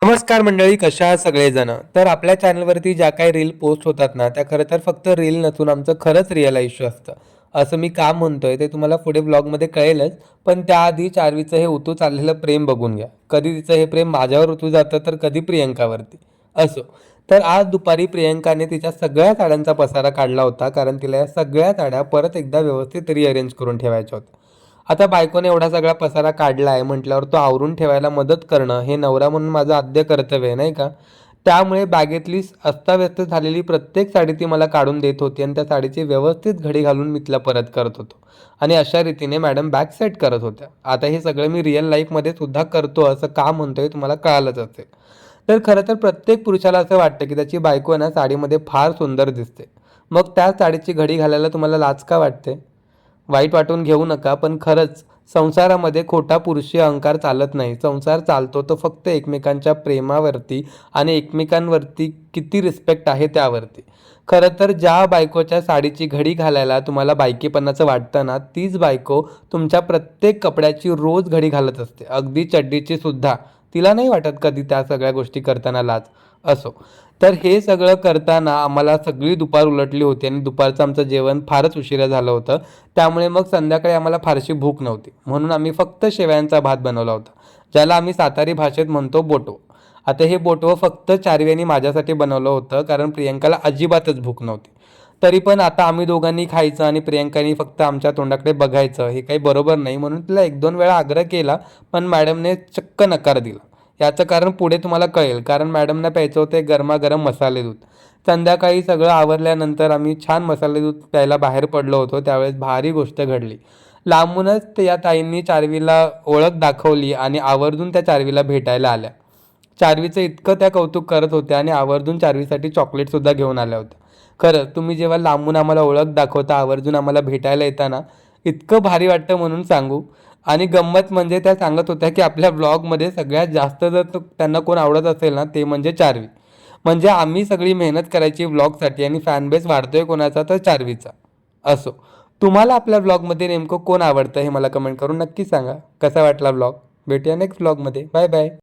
नमस्कार मंडळी, कशा आहात सगळेजण. तर आपल्या चॅनलवरती ज्या काही रील पोस्ट होतात ना, त्या खरं तर फक्त रील नसून आमचं खरंच रिअल आयुष्य असतं. असं मी का म्हणतोय ते तुम्हाला पुढे व्लॉगमध्ये कळेलच. पण त्याआधी चार्वीचं हे उतू चाललेलं प्रेम बघून घ्या. कधी तिचं हे प्रेम माझ्यावर उतू जातं तर कधी प्रियंकावरती. असो. तर आज दुपारी प्रियंकाने तिच्या सगळ्या साड्यांचा पसारा काढला होता, कारण तिला या सगळ्या साड्या परत एकदा व्यवस्थित रिअरेंज करून ठेवायच्या होत्या. आता बायकोने एवढा सगळा पसारा काढला आहे म्हटल्यावर तो आवरून ठेवायला मदत करणं हे नवरा म्हणून माझं आद्य कर्तव्य आहे, नाही का? त्यामुळे बॅगेतली अस्ताव्यस्त झालेली प्रत्येक साडी ती मला काढून देत होती आणि त्या साडीची व्यवस्थित घडी घालून मी तिला परत करत होतो. आणि अशा रीतीने मॅडम बॅग सेट करत होत्या. आता हे सगळं मी रिअल लाईफमध्ये सुद्धा करतो असं का म्हणतोय तुम्हाला कळालंच असेल. तर खरं तर प्रत्येक पुरुषाला असं वाटतं की त्याची बायको आहे ना साडीमध्ये फार सुंदर दिसते. मग त्या साडीची घडी घालायला तुम्हाला लाज का वाटते? वाईट वाटून घेऊ नका, पण खरंच संसारामध्ये खोटा पुरुषी अहंकार चालत नाही. संसार चालतो तो फक्त एकमेकांच्या प्रेमावरती आणि एकमेकांवरती किती रिस्पेक्ट आहे त्यावरती. खरं तर ज्या बायकोच्या साडीची घडी घालायला तुम्हाला बायकीपणाचं वाटतं ना, तीच बायको तुमच्या प्रत्येक कपड्याची रोज घडी घालत असते. अगदी चड्डीची सुद्धा. तिला नाही वाटत कधी त्या सगळ्या गोष्टी करताना लाज. असो. तर हे सगळं करताना आम्हाला सगळी दुपार उलटली होती आणि दुपारचं आमचं जेवण फारच उशिरा झालं होतं. त्यामुळे मग संध्याकाळी आम्हाला फारशी भूक नव्हती. म्हणून आम्ही फक्त शेवयांचा भात बनवला होता, ज्याला आम्ही सातारी भाषेत म्हणतो बोटवं. आता हे बोटवं फक्त चार्वीयांनी माझ्यासाठी बनवलं होतं, कारण प्रियंकाला अजिबातच भूक नव्हती. तरी पण आता आम्ही दोघांनी खायचं आणि प्रियंकानी फक्त आमच्या तोंडाकडे बघायचं हे काही बरोबर नाही, म्हणून तिला 1-2 वेळा आग्रह केला, पण मॅडमने चक्क नकार दिला. याचं कारण पुढे तुम्हाला कळेल, कारण मॅडमना प्यायचं होतं गरमागरम मसाले दूध. संध्याकाळी सगळं आवरल्यानंतर आम्ही छान मसाले दूध प्यायला बाहेर पडलो होतो. त्यावेळेस भारी गोष्ट घडली. लांबूनच या ताईंनी चार्वीला ओळख दाखवली आणि आवर्जून त्या चार्वीला भेटायला आल्या. चार्वीचं इतकं त्या कौतुक करत होत्या आणि आवर्जून चार्वीसाठी चॉकलेटसुद्धा घेऊन आल्या होत्या. खरं तुम्ही जेव्हा लांबून आम्हाला ओळख दाखवता, आवर्जून आम्हाला भेटायला येता ना, इतकं भारी वाटतं म्हणून सांगू. आणि गंमत म्हणजे त्या सांगत होत्या, की आपल्या ब्लॉगमध्ये सगळ्यात जास्त जर त्यांना कोण आवडत असेल ना, ते म्हणजे चार्वी. म्हणजे आम्ही सगळी मेहनत करायची व्लॉगसाठी आणि फॅन बेस वाढतोय कोणाचा तर चार्वीचा. असो. तुम्हाला आपल्या व्लॉगमध्ये नेमकं कोण आवडतं हे मला कमेंट करून नक्की सांगा. कसा वाटला व्लॉग? भेटूया नेक्स्ट व्लॉगमध्ये. Bye bye.